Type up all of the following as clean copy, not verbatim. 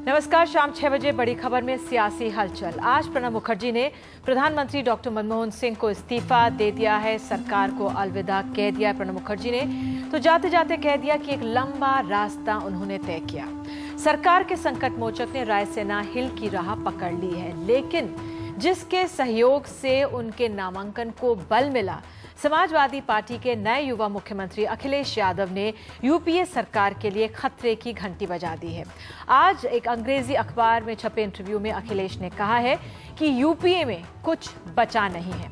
नमस्कार। शाम 6 बजे बड़ी खबर में सियासी हलचल। आज प्रणब मुखर्जी ने प्रधानमंत्री डॉक्टर मनमोहन सिंह को इस्तीफा दे दिया है, सरकार को अलविदा कह दिया है। प्रणब मुखर्जी ने तो जाते जाते कह दिया कि एक लंबा रास्ता उन्होंने तय किया। सरकार के संकट मोचक ने रायसेना हिल की राह पकड़ ली है, लेकिन जिसके सहयोग से उनके नामांकन को बल मिला, समाजवादी पार्टी के नए युवा मुख्यमंत्री अखिलेश यादव ने यूपीए सरकार के लिए खतरे की घंटी बजा दी है। आज एक अंग्रेजी अखबार में छपे इंटरव्यू में अखिलेश ने कहा है कि यूपीए में कुछ बचा नहीं है,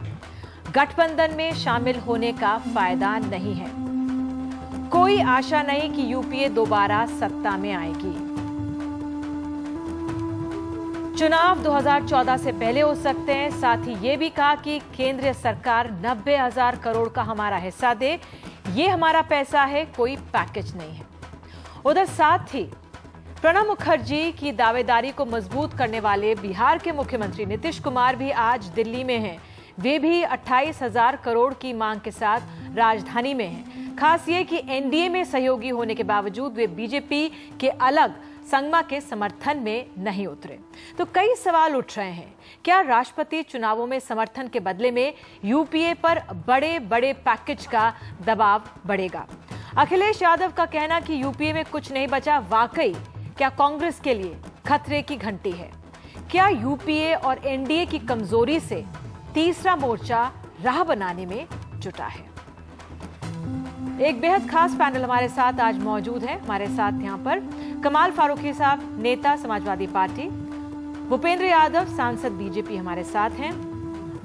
गठबंधन में शामिल होने का फायदा नहीं है, कोई आशा नहीं कि यूपीए दोबारा सत्ता में आएगी। चुनाव 2014 से पहले हो सकते हैं। साथ ही ये भी कहा कि केंद्रीय सरकार 90,000 करोड़ का हमारा हिस्सा दे, ये हमारा पैसा है, कोई पैकेज नहीं है। उधर साथ ही प्रणब मुखर्जी की दावेदारी को मजबूत करने वाले बिहार के मुख्यमंत्री नीतीश कुमार भी आज दिल्ली में हैं। वे भी 28,000 करोड़ की मांग के साथ राजधानी में हैं। खास ये कि एनडीए में सहयोगी होने के बावजूद वे बीजेपी के अलग संगमा के समर्थन में नहीं उतरे। तो कई सवाल उठ रहे हैं, क्या राष्ट्रपति चुनावों में समर्थन के बदले में यूपीए पर बड़े बड़े पैकेज का दबाव बढ़ेगा? अखिलेश यादव का कहना कि यूपीए में कुछ नहीं बचा, वाकई क्या कांग्रेस के लिए खतरे की घंटी है? क्या यूपीए और एनडीए की कमजोरी से तीसरा मोर्चा राह बनाने में जुटा है? एक बेहद खास पैनल हमारे साथ आज मौजूद है। हमारे साथ यहाँ पर कमाल फारूकी साहब, नेता समाजवादी पार्टी, भूपेंद्र यादव सांसद बीजेपी हमारे साथ हैं,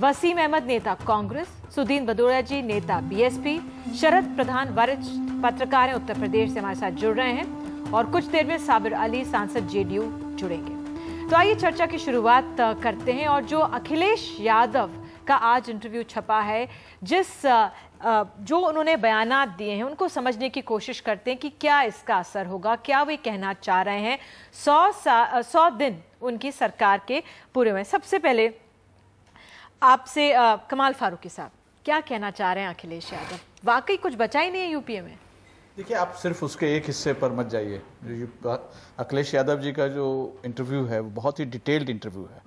वसीम अहमद नेता कांग्रेस, सुदीन बदौरिया जी नेता बीएसपी, शरद प्रधान वरिष्ठ पत्रकार हैं उत्तर प्रदेश से हमारे साथ जुड़ रहे हैं, और कुछ देर में साबिर अली सांसद जेडीयू जुड़ेंगे। तो आइए चर्चा की शुरुआत करते हैं। और जो अखिलेश यादव का आज इंटरव्यू छपा है, जो उन्होंने बयानात दिए हैं, उनको समझने की कोशिश करते हैं कि क्या इसका असर होगा, क्या वे कहना चाह रहे हैं। 100 दिन उनकी सरकार के पूरे हुए। सबसे पहले आपसे कमाल फारूकी साहब, क्या कहना चाह रहे हैं अखिलेश यादव? वाकई कुछ बचा ही नहीं है यूपीए में? देखिए, आप सिर्फ उसके एक हिस्से पर मत जाइए। अखिलेश यादव जी का जो इंटरव्यू है वो बहुत ही डिटेल्ड इंटरव्यू है,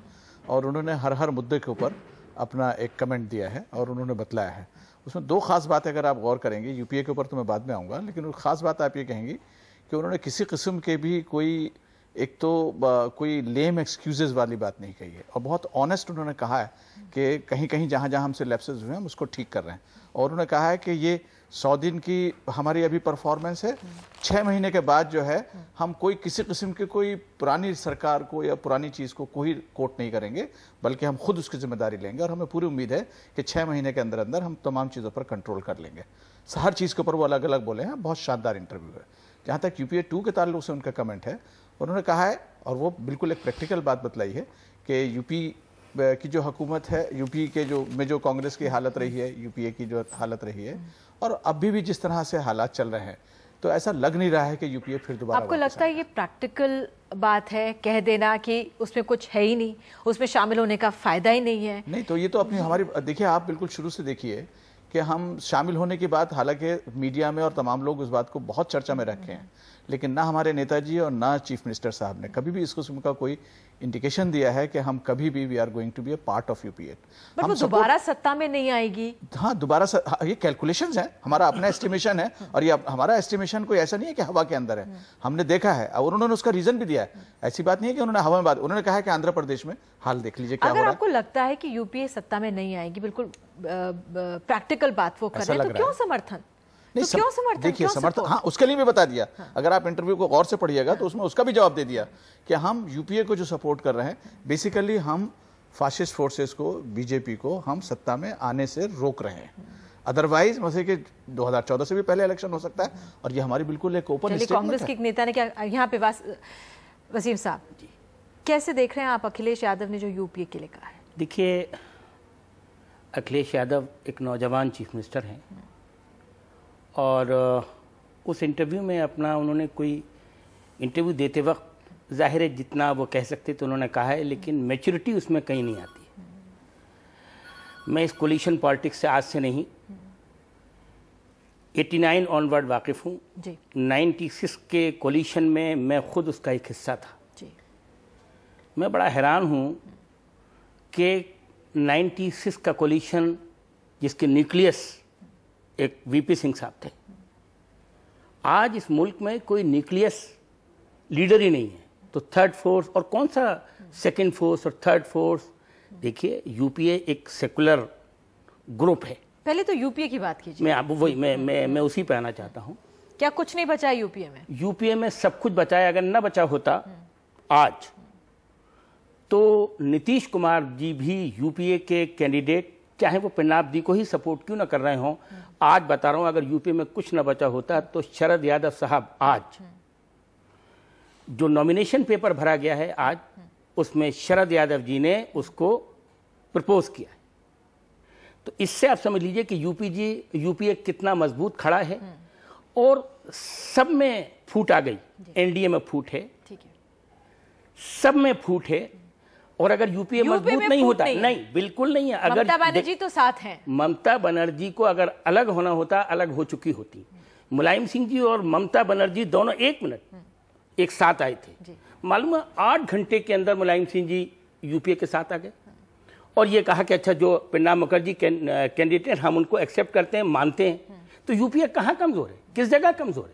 और उन्होंने हर मुद्दे के ऊपर अपना एक कमेंट दिया है और उन्होंने बतलाया है। उसमें दो खास बातें अगर आप गौर करेंगे, यूपीए के ऊपर तो मैं बाद में आऊँगा, लेकिन वो खास बात आप ये कहेंगी कि उन्होंने किसी किस्म के भी कोई लेम एक्सक्यूजेज वाली बात नहीं कही है, और बहुत ऑनेस्ट उन्होंने कहा है कि कहीं कहीं जहाँ जहाँ हमसे लैप्सेस हुए हैं हम उसको ठीक कर रहे हैं। और उन्होंने कहा है कि ये 100 दिन की हमारी अभी परफॉर्मेंस है, 6 महीने के बाद जो है हम कोई किसी किस्म की कोई पुरानी सरकार को या पुरानी चीज़ को कोई कोट नहीं करेंगे, बल्कि हम खुद उसकी जिम्मेदारी लेंगे, और हमें पूरी उम्मीद है कि 6 महीने के अंदर अंदर हम तमाम चीज़ों पर कंट्रोल कर लेंगे। हर चीज़ के ऊपर वो अलग अलग बोले हैं। बहुत शानदार इंटरव्यू है। जहाँ तक यूपीए 2 के ताल्लुक से उनका कमेंट है, उन्होंने कहा है, और वो बिल्कुल एक प्रैक्टिकल बात बतलाई है कि यूपी की जो हुकूमत है, यूपी के जो कांग्रेस की हालत रही है, यूपीए की जो हालत रही है, और अभी भी जिस तरह से हालात चल रहे हैं, तो ऐसा लग नहीं रहा है कि यूपीए फिर दोबारा। आपको लगता है ये प्रैक्टिकल बात है, कह देना कि उसमें कुछ है ही नहीं, उसमें शामिल होने का फायदा ही नहीं है? नहीं, तो ये तो अपनी हमारी, देखिए आप बिल्कुल शुरू से देखिए कि हम शामिल होने की बात, हालांकि मीडिया में और तमाम लोग उस बात को बहुत चर्चा में रखे हैं, लेकिन ना हमारे नेताजी और ना चीफ मिनिस्टर साहब ने कभी भी इस किस्म का कोई इंडिकेशन दिया है कि हम कभी भी we are going to be a part of UPA. हम दोबारा सत्ता में नहीं आएगी। हाँ, दोबारा ये कैलकुलेशंस हैं, हमारा अपना एस्टिमेशन है, और ये हमारा एस्टिमेशन कोई ऐसा नहीं है कि हवा के अंदर है। हमने देखा है, और उन्होंने उसका रीजन भी दिया है। ऐसी बात नहीं है कि उन्होंने हवा में बात, उन्होंने कहा है कि आंध्र प्रदेश में हाल देख लीजिए क्या हो रहा है। अगर आपको लगता है कि यूपीए सत्ता में नहीं आएगी, बिल्कुल प्रैक्टिकल बात वो कर रहे हैं, तो क्यों समर्थन? नहीं, तो क्यों समर्थन? देखिए समर्थन, हाँ, उसके लिए भी बता दिया। अगर आप इंटरव्यू को गौर से पढ़िएगा तो उसमें उसका भी जवाब दे दिया कि हम यूपीए को जो सपोर्ट कर रहे हैं, बेसिकली हम फासिस्ट फोर्सेस को, बीजेपी को हम सत्ता में आने से रोक रहे हैं। अदरवाइज मतलब कि 2014 से भी पहले इलेक्शन हो सकता है, और ये हमारी बिल्कुल एक ओपन स्टेटमेंट है। कांग्रेस के एक नेता ने क्या यहाँ पे वसीम साहब कैसे देख रहे हैं आप अखिलेश यादव ने जो यूपीए के लिए कहा है? देखिए, अखिलेश यादव एक नौजवान चीफ मिनिस्टर हैं, और उस इंटरव्यू में अपना उन्होंने कोई इंटरव्यू देते वक्त जाहिर है जितना वो कह सकते तो उन्होंने कहा है, लेकिन मैच्योरिटी उसमें कहीं नहीं आती। मैं इस कोलिशन पॉलिटिक्स से आज से नहीं, 89 ऑनवर्ड वाकिफ़ हूँ। 96 के कोलिशन में मैं खुद उसका एक हिस्सा था। मैं बड़ा हैरान हूं कि 96 का कोलिशन जिसके न्यूक्लियस एक वीपी सिंह साहब थे, आज इस मुल्क में कोई न्यूक्लियस लीडर ही नहीं है। तो थर्ड फोर्स, और कौन सा सेकंड फोर्स और थर्ड फोर्स? देखिए, यूपीए एक सेकुलर ग्रुप है। पहले तो यूपीए की बात कीजिए। मैं अब वही मैं उसी पे आना चाहता हूं। क्या कुछ नहीं बचा यूपीए में? यूपीए में सब कुछ बचा है। अगर न बचा होता आज, तो नीतीश कुमार जी भी यूपीए के कैंडिडेट, चाहे वो पिनाब जी को ही सपोर्ट क्यों ना कर रहे हों, आज बता रहा हूं, अगर यूपी में कुछ न बचा होता तो शरद यादव साहब, आज जो नॉमिनेशन पेपर भरा गया है आज, उसमें शरद यादव जी ने उसको प्रपोज किया है। तो इससे आप समझ लीजिए कि यूपीए कितना मजबूत खड़ा है। और सब में फूट आ गई, एनडीए में फूट है, ठीक है, सब में फूट है। और अगर यूपीए मजबूत नहीं होता, नहीं, बिल्कुल नहीं है। अगर ममता बनर्जी तो साथ हैं, ममता बनर्जी को अगर अलग होना होता, अलग हो चुकी होती। मुलायम सिंह जी और ममता बनर्जी दोनों 1 मिनट एक साथ आए थे। मालूम है 8 घंटे के अंदर मुलायम सिंह जी यूपीए के साथ आ गए और ये कहा कि अच्छा, जो प्रणब मुखर्जी कैंडिडेट, हम उनको एक्सेप्ट करते हैं, मानते हैं। तो यूपीए कहाँ कमजोर है, किस जगह कमजोर है?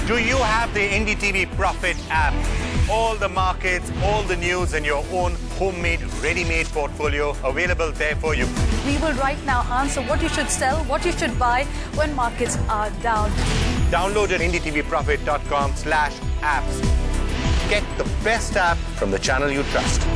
Do you have the NDTV Profit app? All the markets, all the news and your own homemade, ready-made portfolio available there for you. We will right now answer what you should sell, what you should buy when markets are down. Download at ndtvprofit.com/apps. Get the best app from the channel you trust.